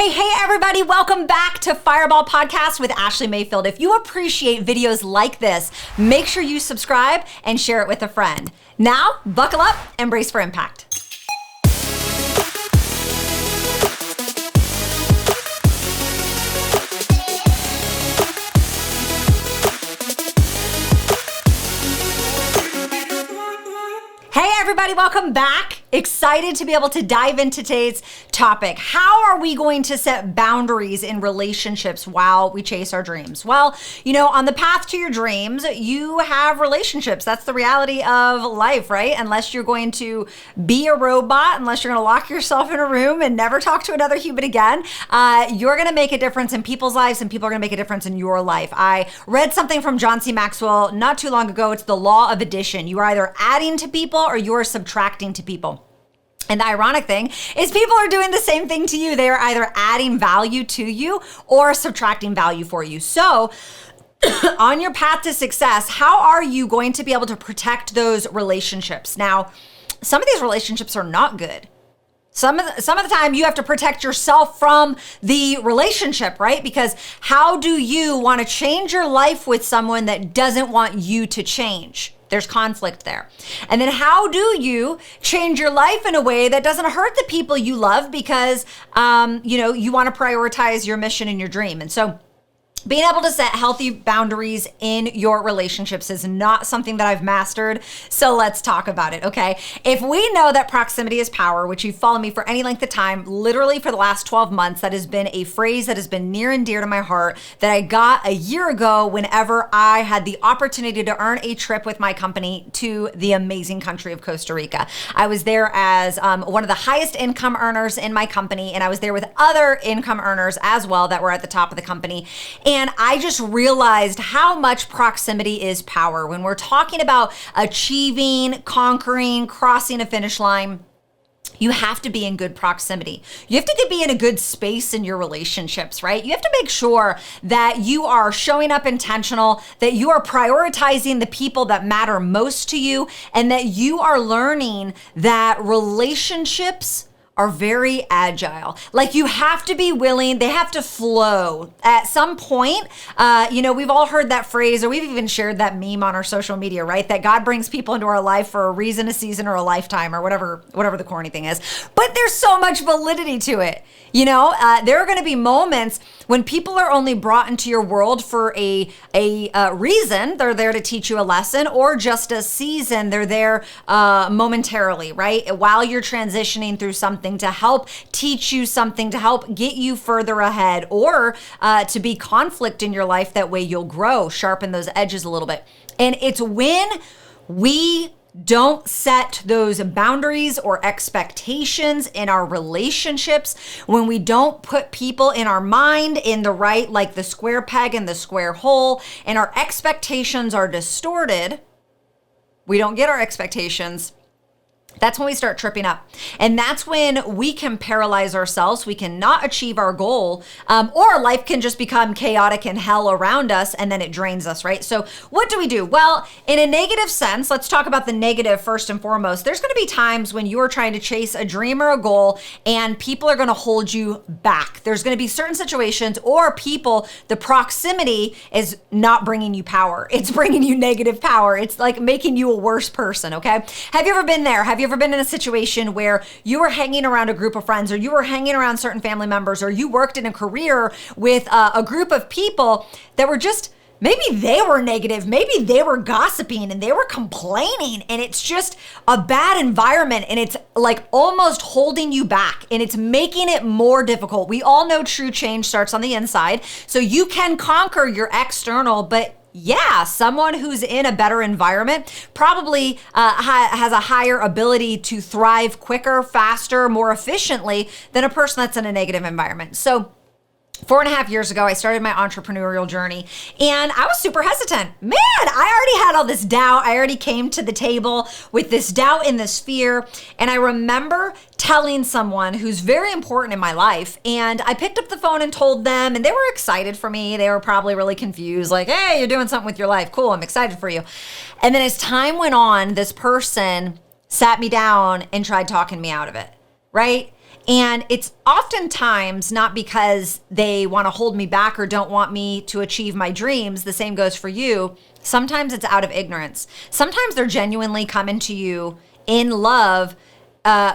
Hey, everybody. Welcome back to Fireball Podcast with Ashleigh Mayfield. If you appreciate videos like this, make sure you subscribe and share it with a friend. Now, buckle up and brace for impact. Hey everybody, welcome back. Excited to be able to dive into today's topic. How are we going to set boundaries in relationships while we chase our dreams? Well, on the path to your dreams, you have relationships. That's the reality of life, right? Unless you're going to be a robot, unless you're going to lock yourself in a room and never talk to another human again, you're going to make a difference in people's lives and people are going to make a difference in your life. I read something from John C. Maxwell not too long ago. It's the law of addition. You are either adding to people or you are subtracting to people. And the ironic thing is people are doing the same thing to you. They are either adding value to you or subtracting value for you. So on your path to success, how are you going to be able to protect those relationships? Now, some of these relationships are not good. Some of the time you have to protect yourself from the relationship, right? Because how do you want to change your life with someone that doesn't want you to change? There's conflict there. And then how do you change your life in a way that doesn't hurt the people you love because, you want to prioritize your mission and your dream. And so being able to set healthy boundaries in your relationships is not something that I've mastered. So let's talk about it, okay? If we know that proximity is power, which you follow me for any length of time, literally for the last 12 months, that has been a phrase that has been near and dear to my heart that I got a year ago whenever I had the opportunity to earn a trip with my company to the amazing country of Costa Rica. I was there as one of the highest income earners in my company, and I was there with other income earners as well that were at the top of the company. And I just realized how much proximity is power. When we're talking about achieving, conquering, crossing a finish line, you have to be in good proximity. You have to be in a good space in your relationships, right? You have to make sure that you are showing up intentional, that you are prioritizing the people that matter most to you, and that you are learning that relationships are very agile. Like you have to be willing, they have to flow. At some point, we've all heard that phrase, or we've even shared that meme on our social media, right? That God brings people into our life for a reason, a season, or a lifetime, or whatever the corny thing is. But there's so much validity to it. There are gonna be moments when people are only brought into your world for a reason. They're there to teach you a lesson, or just a season. They're there momentarily, right? While you're transitioning through something to help teach you something, to help get you further ahead, or to be conflict in your life. That way you'll grow, sharpen those edges a little bit. And it's when we don't set those boundaries or expectations in our relationships, when we don't put people in our mind in the right, like the square peg and the square hole, and our expectations are distorted, we don't get our expectations. That's when we start tripping up. And that's when we can paralyze ourselves. We cannot achieve our goal, or life can just become chaotic and hell around us, and then it drains us, right? So what do? Well, in a negative sense, let's talk about the negative first and foremost. There's going to be times when you are trying to chase a dream or a goal and people are going to hold you back. There's going to be certain situations or people, the proximity is not bringing you power. It's bringing you negative power. It's like making you a worse person, okay? Have you ever been there? Have you ever been in a situation where you were hanging around a group of friends, or you were hanging around certain family members, or you worked in a career with a group of people that were just, maybe they were negative, maybe they were gossiping and they were complaining, and it's just a bad environment, and it's like almost holding you back, and it's making it more difficult. We all know true change starts on the inside. So you can conquer your external, but yeah, someone who's in a better environment probably has a higher ability to thrive quicker, faster, more efficiently than a person that's in a negative environment. So 4.5 years ago, I started my entrepreneurial journey, and I was super hesitant. Man, I already had all this doubt. I already came to the table with this doubt and this fear. And I remember telling someone who's very important in my life, and I picked up the phone and told them, and they were excited for me. They were probably really confused, like, hey, you're doing something with your life. Cool, I'm excited for you. And then as time went on, this person sat me down and tried talking me out of it, right? And it's oftentimes not because they want to hold me back or don't want me to achieve my dreams. The same goes for you. Sometimes it's out of ignorance. Sometimes they're genuinely coming to you in love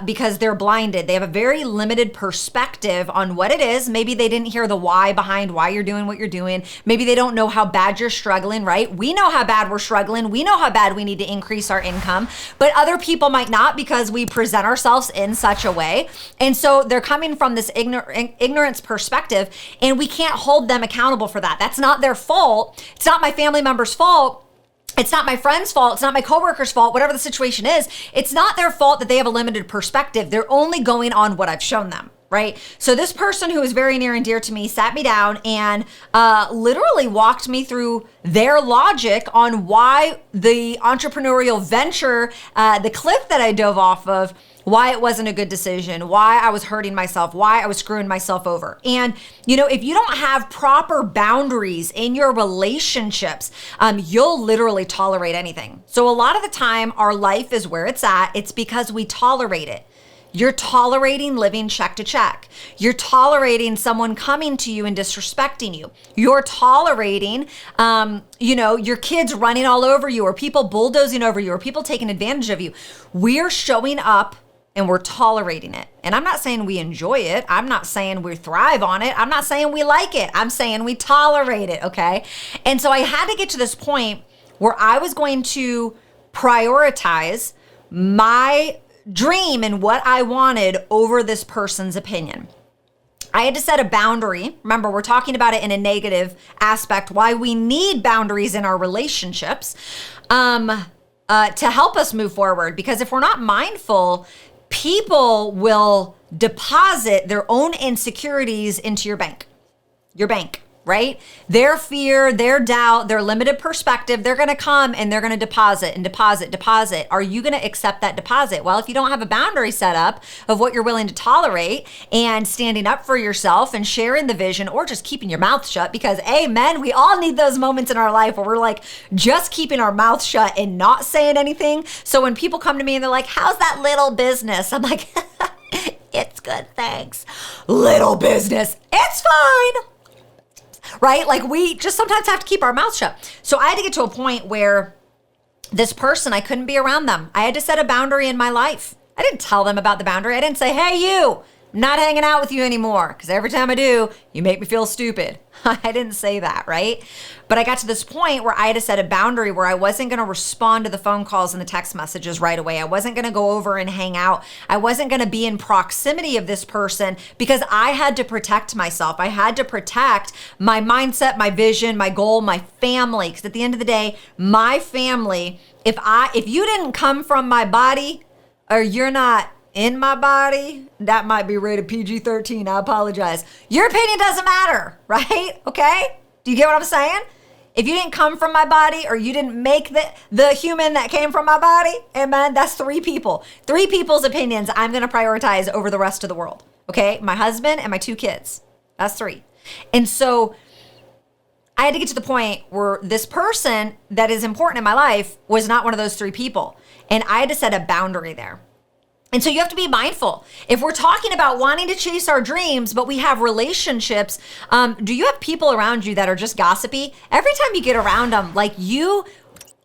because they're blinded. They have a very limited perspective on what it is. Maybe they didn't hear the why behind why you're doing what you're doing. Maybe they don't know how bad you're struggling, right? We know how bad we're struggling. We know how bad we need to increase our income, but other people might not because we present ourselves in such a way. And so they're coming from this ignorance perspective, and we can't hold them accountable for that. That's not their fault. It's not my family member's fault. It's not my friend's fault. It's not my coworker's fault, whatever the situation is. It's not their fault that they have a limited perspective. They're only going on what I've shown them, right? So this person who is very near and dear to me sat me down and literally walked me through their logic on why the entrepreneurial venture, the cliff that I dove off of, why it wasn't a good decision, why I was hurting myself, why I was screwing myself over. And, if you don't have proper boundaries in your relationships, you'll literally tolerate anything. So a lot of the time, our life is where it's at. It's because we tolerate it. You're tolerating living check to check. You're tolerating someone coming to you and disrespecting you. You're tolerating, your kids running all over you, or people bulldozing over you, or people taking advantage of you. We're showing up and we're tolerating it. And I'm not saying we enjoy it. I'm not saying we thrive on it. I'm not saying we like it. I'm saying we tolerate it, okay? And so I had to get to this point where I was going to prioritize my dream and what I wanted over this person's opinion. I had to set a boundary. Remember, we're talking about it in a negative aspect, why we need boundaries in our relationships to help us move forward. Because if we're not mindful, people will deposit their own insecurities into your bank, right? Their fear, their doubt, their limited perspective, they're going to come and they're going to deposit and deposit. Are you going to accept that deposit? Well, if you don't have a boundary set up of what you're willing to tolerate and standing up for yourself and sharing the vision, or just keeping your mouth shut, because amen, we all need those moments in our life where we're like just keeping our mouth shut and not saying anything. So when people come to me and they're like, how's that little business? I'm like, it's good, thanks. Little business, it's fine. Right? Like, we just sometimes have to keep our mouth shut. So I had to get to a point where this person, I couldn't be around them. I had to set a boundary in my life. I didn't tell them about the boundary. I didn't say, hey, you, I'm not hanging out with you anymore, because every time I do, you make me feel stupid. I didn't say that, right? But I got to this point where I had to set a boundary where I wasn't going to respond to the phone calls and the text messages right away. I wasn't going to go over and hang out. I wasn't going to be in proximity of this person, because I had to protect myself. I had to protect my mindset, my vision, my goal, my family. Because at the end of the day, my family, if you didn't come from my body, or you're not in my body, that might be rated PG-13. I apologize. Your opinion doesn't matter, right? Okay? Do you get what I'm saying? If you didn't come from my body, or you didn't make the human that came from my body, amen, that's 3 people. 3 people's opinions I'm going to prioritize over the rest of the world, okay? My husband and my 2 kids. That's 3. And so I had to get to the point where this person that is important in my life was not one of those 3 people. And I had to set a boundary there. And so you have to be mindful. If we're talking about wanting to chase our dreams, but we have relationships, do you have people around you that are just gossipy? Every time you get around them, like, you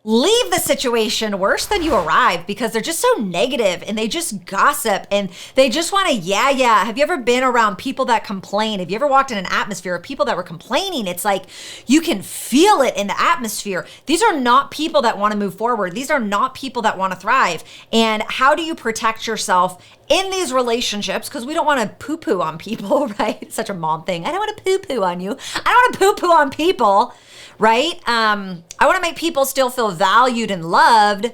leave the situation worse than you arrived, because they're just so negative and they just gossip and they just want to, yeah. Have you ever been around people that complain? Have you ever walked in an atmosphere of people that were complaining? It's like you can feel it in the atmosphere. These are not people that want to move forward. These are not people that want to thrive. And how do you protect yourself in these relationships? Because we don't want to poo-poo on people, right? It's such a mom thing. I don't want to poo-poo on you. I don't want to poo-poo on people, right? I want to make people still feel valued and loved,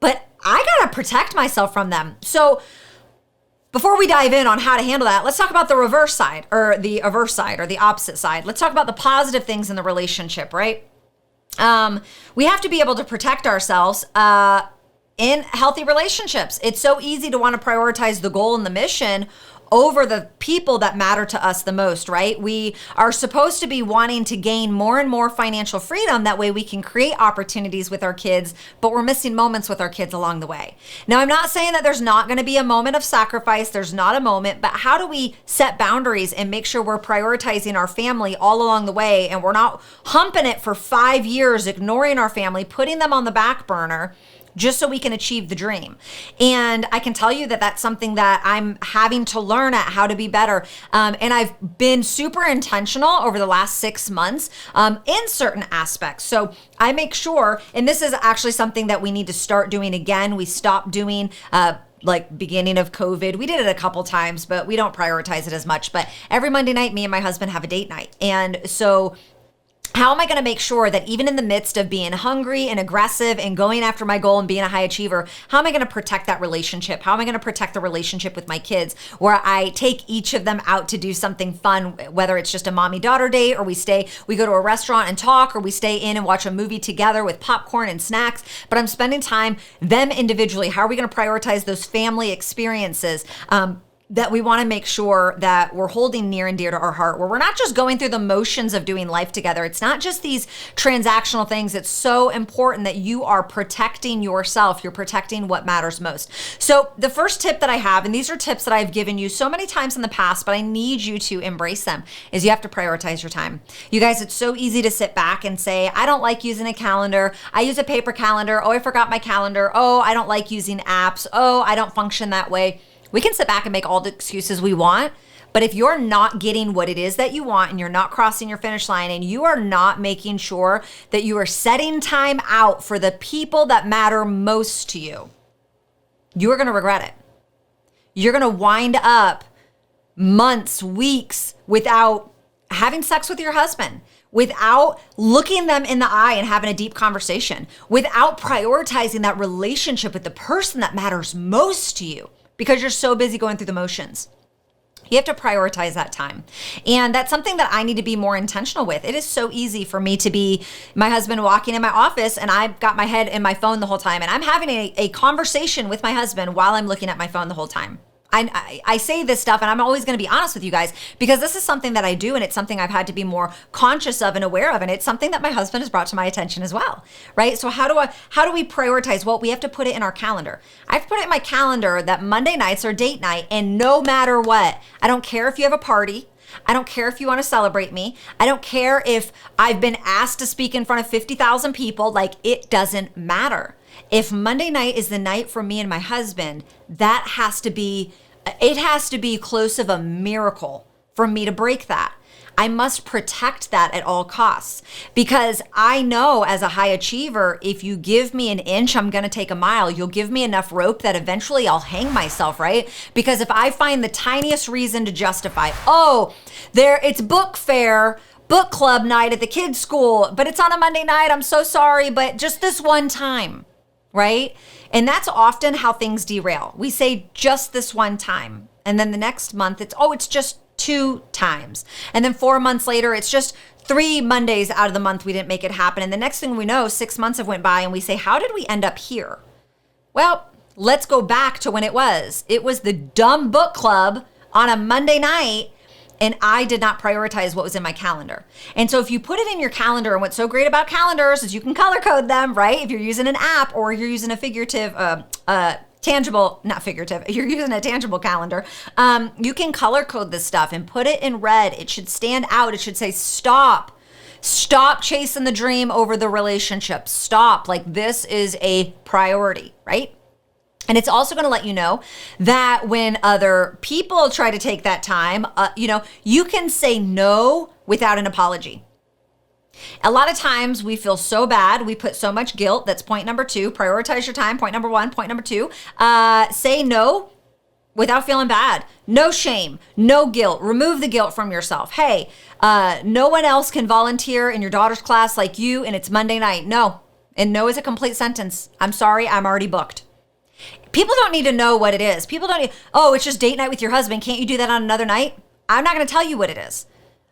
but I got to protect myself from them. So before we dive in on how to handle that, let's talk about the reverse side, or the averse side, or the opposite side. Let's talk about the positive things in the relationship, right? We have to be able to protect ourselves in healthy relationships. It's so easy to want to prioritize the goal and the mission over the people that matter to us the most, right? We are supposed to be wanting to gain more and more financial freedom. That way we can create opportunities with our kids, but we're missing moments with our kids along the way. Now, I'm not saying that there's not going to be a moment of sacrifice. There's not a moment, but how do we set boundaries and make sure we're prioritizing our family all along the way, and we're not humping it for 5 years, ignoring our family, putting them on the back burner, just so we can achieve the dream. And I can tell you that that's something that I'm having to learn at how to be better. And I've been super intentional over the last 6 months in certain aspects. So I make sure, and this is actually something that we need to start doing again. We stopped doing like beginning of COVID. We did it a couple times, but we don't prioritize it as much. But every Monday night, me and my husband have a date night. And so how am I going to make sure that even in the midst of being hungry and aggressive and going after my goal and being a high achiever, how am I going to protect that relationship? How am I going to protect the relationship with my kids, where I take each of them out to do something fun, whether it's just a mommy-daughter date, or we go to a restaurant and talk, or we stay in and watch a movie together with popcorn and snacks, but I'm spending time them individually. How are we going to prioritize those family experiences? That we want to make sure that we're holding near and dear to our heart, where we're not just going through the motions of doing life together. It's not just these transactional things. It's so important that you are protecting yourself. You're protecting what matters most. So the first tip that I have, and these are tips that I've given you so many times in the past, but I need you to embrace them, is you have to prioritize your time. You guys, it's so easy to sit back and say, I don't like using a calendar. I use a paper calendar. Oh, I forgot my calendar. Oh, I don't like using apps. Oh, I don't function that way. We can sit back and make all the excuses we want, but if you're not getting what it is that you want, and you're not crossing your finish line, and you are not making sure that you are setting time out for the people that matter most to you, you are going to regret it. You're going to wind up months, weeks without having sex with your husband, without looking them in the eye and having a deep conversation, without prioritizing that relationship with the person that matters most to you, because you're so busy going through the motions. You have to prioritize that time. And that's something that I need to be more intentional with. It is so easy for me to be my husband walking in my office, and I've got my head in my phone the whole time, and I'm having a conversation with my husband while I'm looking at my phone the whole time. I say this stuff, and I'm always going to be honest with you guys, because this is something that I do, and it's something I've had to be more conscious of and aware of, and it's something that my husband has brought to my attention as well, right? So how do we prioritize? Well, we have to put it in our calendar. I have to put it in my calendar that Monday nights are date night, and no matter what, I don't care if you have a party. I don't care if you want to celebrate me. I don't care if I've been asked to speak in front of 50,000 people. Like, it doesn't matter. If Monday night is the night for me and my husband, it has to be close of a miracle for me to break that. I must protect that at all costs, because I know as a high achiever, if you give me an inch, I'm going to take a mile. You'll give me enough rope that eventually I'll hang myself, right? Because if I find the tiniest reason to justify, it's book fair, book club night at the kids' school, but it's on a Monday night. I'm so sorry, but just this one time. Right? And that's often how things derail. We say just this one time. And then the next month, it's just 2 times. And then 4 months later, it's just 3 Mondays out of the month we didn't make it happen. And the next thing we know, 6 months have went by, and we say, how did we end up here? Well, let's go back to when it was. It was the dumb book club on a Monday night, and I did not prioritize what was in my calendar. And so if you put it in your calendar, and what's so great about calendars is you can color code them, right? If you're using an app, or you're using a you're using a tangible calendar, you can color code this stuff and put it in red. It should stand out. It should say, stop chasing the dream over the relationship. Stop. Like, this is a priority, right? And it's also going to let you know that when other people try to take that time, you can say no without an apology. A lot of times we feel so bad. We put so much guilt. That's point number 2. Prioritize your time. Point number 1. Point number 2. Say no without feeling bad. No shame. No guilt. Remove the guilt from yourself. Hey, no one else can volunteer in your daughter's class like you, and it's Monday night. No. And no is a complete sentence. I'm sorry. I'm already booked. People don't need to know what it is. People don't need, it's just date night with your husband. Can't you do that on another night? I'm not going to tell you what it is.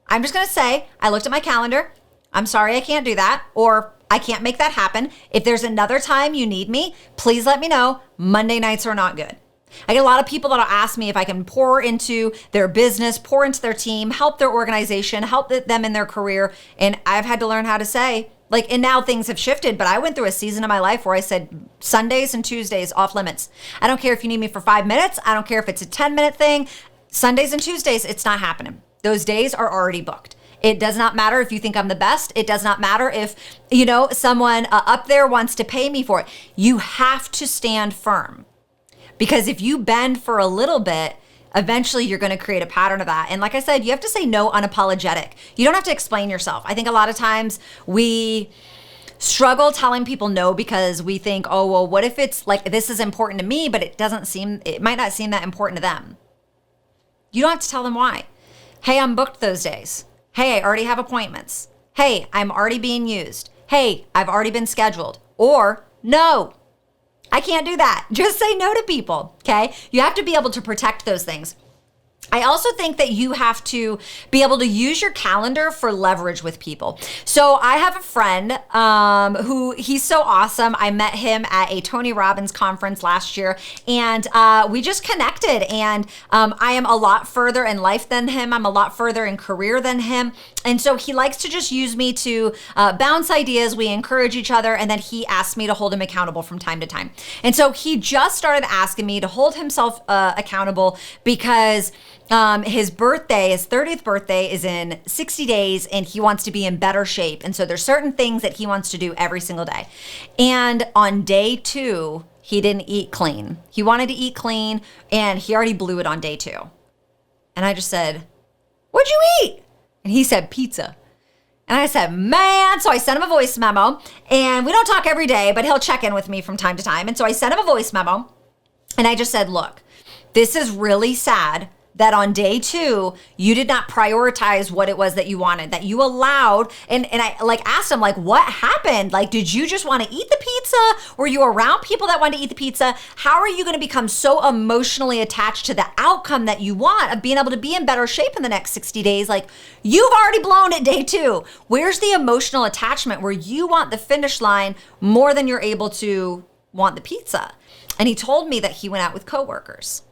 I'm just going to say, I looked at my calendar. I'm sorry, I can't do that. Or I can't make that happen. If there's another time you need me, please let me know. Monday nights are not good. I get a lot of people that'll ask me if I can pour into their business, pour into their team, help their organization, help them in their career. And I've had to learn how to say, like, and now things have shifted, but I went through a season of my life where I said Sundays and Tuesdays off limits. I don't care if you need me for 5 minutes. I don't care if it's a 10-minute thing. Sundays and Tuesdays, it's not happening. Those days are already booked. It does not matter if you think I'm the best. It does not matter if, someone up there wants to pay me for it. You have to stand firm. Because if you bend for a little bit, eventually you're going to create a pattern of that. And like I said, you have to say no unapologetic. You don't have to explain yourself. I think a lot of times we struggle telling people no because we think, oh, well, what if it's like, this is important to me, but it might not seem that important to them. You don't have to tell them why. Hey, I'm booked those days. Hey, I already have appointments. Hey, I'm already being used. Hey, I've already been scheduled. Or no, I can't do that. Just say no to people, okay? You have to be able to protect those things. I also think that you have to be able to use your calendar for leverage with people. So I have a friend who he's so awesome. I met him at a Tony Robbins conference last year, and we just connected. And I am a lot further in life than him. I'm a lot further in career than him. And so he likes to just use me to bounce ideas. We encourage each other. And then he asked me to hold him accountable from time to time. And so he just started asking me to hold himself accountable because his 30th birthday is in 60 days and he wants to be in better shape. And so there's certain things that he wants to do every single day. And on day 2, he didn't eat clean. He wanted to eat clean and he already blew it on day 2. And I just said, "What'd you eat?" And he said, "Pizza." And I said, "Man." So I sent him a voice memo, and we don't talk every day, but he'll check in with me from time to time. And so I sent him a voice memo and I just said, "Look, this is really sad that on day 2, you did not prioritize what it was that you wanted, that you allowed." And I asked him, what happened? Did you just want to eat the pizza? Were you around people that wanted to eat the pizza? How are you going to become so emotionally attached to the outcome that you want of being able to be in better shape in the next 60 days? You've already blown it day 2. Where's the emotional attachment where you want the finish line more than you're able to want the pizza? And he told me that he went out with coworkers.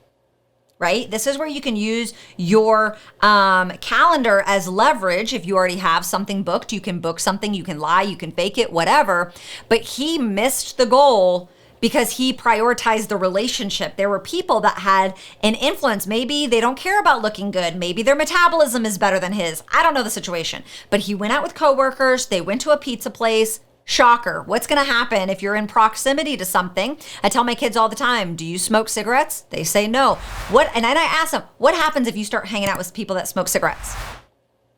Right? This is where you can use your calendar as leverage. If you already have something booked, you can book something, you can lie, you can fake it, whatever. But he missed the goal because he prioritized the relationship. There were people that had an influence. Maybe they don't care about looking good. Maybe their metabolism is better than his. I don't know the situation. But he went out with coworkers. They went to a pizza place. Shocker. What's going to happen if you're in proximity to something? I tell my kids all the time, "Do you smoke cigarettes?" They say no. And then I ask them, "What happens if you start hanging out with people that smoke cigarettes?"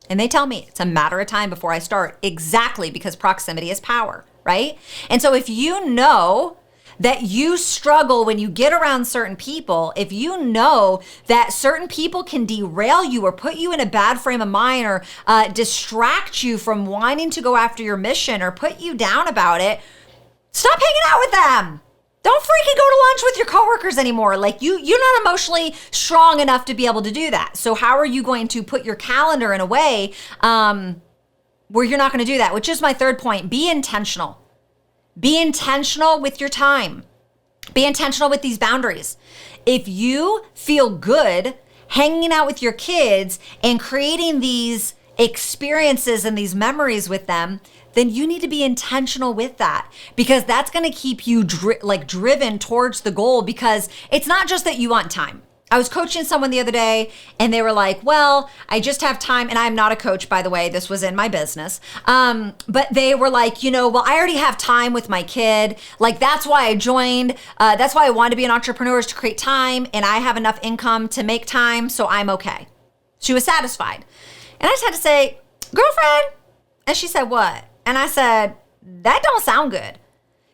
And they tell me it's a matter of time before I start. Exactly, because proximity is power, right? And so if you know that you struggle when you get around certain people, if you know that certain people can derail you or put you in a bad frame of mind or distract you from wanting to go after your mission or put you down about it, stop hanging out with them. Don't freaking go to lunch with your coworkers anymore. You're not emotionally strong enough to be able to do that. So how are you going to put your calendar in a way where you're not going to do that? Which is my third point. Be intentional. Be intentional with your time. Be intentional with these boundaries. If you feel good hanging out with your kids and creating these experiences and these memories with them, then you need to be intentional with that, because that's going to keep you driven towards the goal, because it's not just that you want time. I was coaching someone the other day and they were like, "Well, I just have time." And I'm not a coach, by the way. This was in my business. But they were like, "Well, I already have time with my kid. That's why I joined. That's why I wanted to be an entrepreneur, is to create time. And I have enough income to make time. So I'm okay." She was satisfied. And I just had to say, "Girlfriend." And she said, "What?" And I said, "That don't sound good."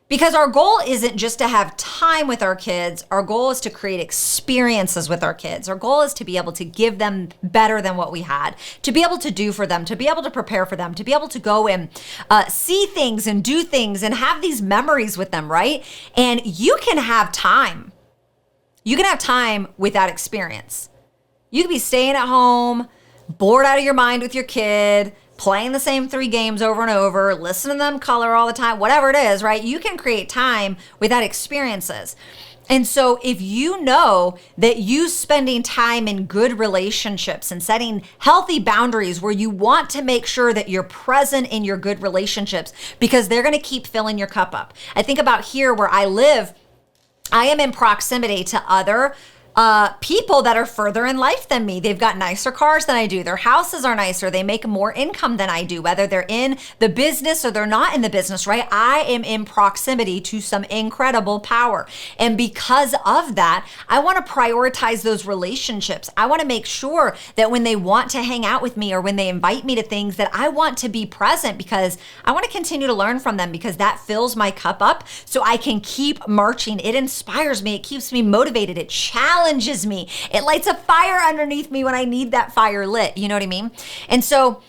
Because our goal isn't just to have time with our kids. Our goal is to create experiences with our kids. Our goal is to be able to give them better than what we had, to be able to do for them, to be able to prepare for them, to be able to go and see things and do things and have these memories with them, right? And you can have time. You can have time without experience. You could be staying at home, bored out of your mind with your kid, playing the same 3 games over and over, listening to them color all the time, whatever it is, right? You can create time without experiences. And so if you know that you spending time in good relationships and setting healthy boundaries where you want to make sure that you're present in your good relationships because they're going to keep filling your cup up. I think about here where I live, I am in proximity to other people that are further in life than me. They've got nicer cars than I do. Their houses are nicer. They make more income than I do, whether they're in the business or they're not in the business, right? I am in proximity to some incredible power. And because of that, I want to prioritize those relationships. I want to make sure that when they want to hang out with me or when they invite me to things, that I want to be present because I want to continue to learn from them because that fills my cup up so I can keep marching. It inspires me. It keeps me motivated. It challenges me. It lights a fire underneath me when I need that fire lit. You know what I mean? And so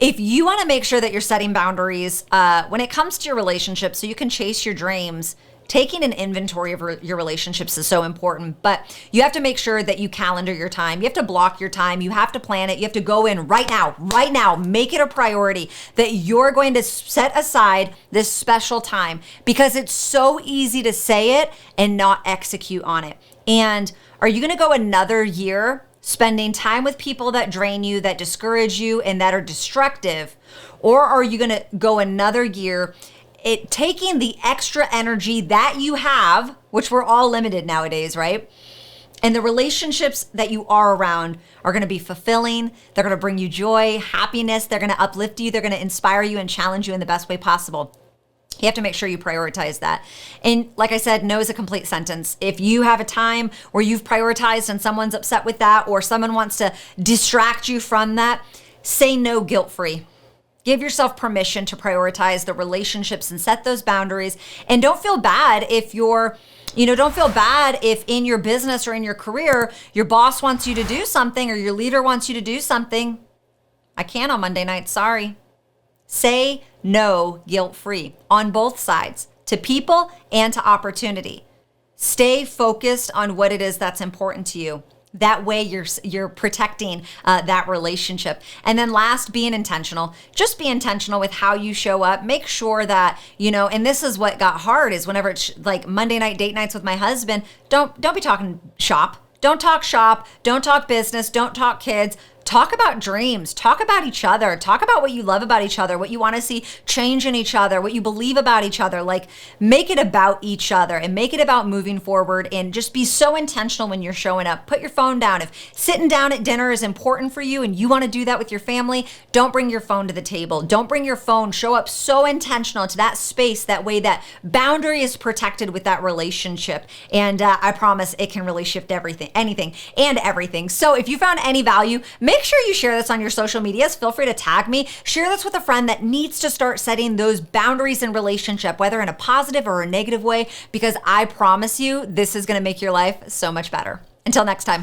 if you want to make sure that you're setting boundaries when it comes to your relationship so you can chase your dreams, taking an inventory of your relationships is so important, but you have to make sure that you calendar your time. You have to block your time. You have to plan it. You have to go in right now, make it a priority that you're going to set aside this special time because it's so easy to say it and not execute on it. And are you going to go another year spending time with people that drain you, that discourage you, and that are destructive? Or are you going to go another year taking the extra energy that you have, which we're all limited nowadays, right? And the relationships that you are around are going to be fulfilling. They're going to bring you joy, happiness. They're going to uplift you. They're going to inspire you and challenge you in the best way possible. You have to make sure you prioritize that. And like I said, no is a complete sentence. If you have a time where you've prioritized and someone's upset with that, or someone wants to distract you from that, say no guilt-free. Give yourself permission to prioritize the relationships and set those boundaries. And don't feel bad if don't feel bad if in your business or in your career, your boss wants you to do something or your leader wants you to do something. I can't on Monday night, sorry. Say no guilt-free on both sides, to people and to opportunity. Stay focused on what it is that's important to you. That way you're protecting that relationship. And then last, being intentional. Just be intentional with how you show up. Make sure that, and this is what got hard is whenever it's like Monday night date nights with my husband, don't be talking shop. Don't talk shop. Don't talk business. Don't talk kids. Talk about dreams, talk about each other, talk about what you love about each other, what you want to see change in each other, what you believe about each other. Like, make it about each other and make it about moving forward, and just be so intentional when you're showing up. Put your phone down. If sitting down at dinner is important for you and you want to do that with your family, don't bring your phone to the table. Don't bring your phone. Show up so intentional to that space. That way that boundary is protected with that relationship. And I promise it can really shift anything and everything. So if you found any value, make sure you share this on your social medias. Feel free to tag me. Share this with a friend that needs to start setting those boundaries in relationship, whether in a positive or a negative way, because I promise you, this is going to make your life so much better. Until next time.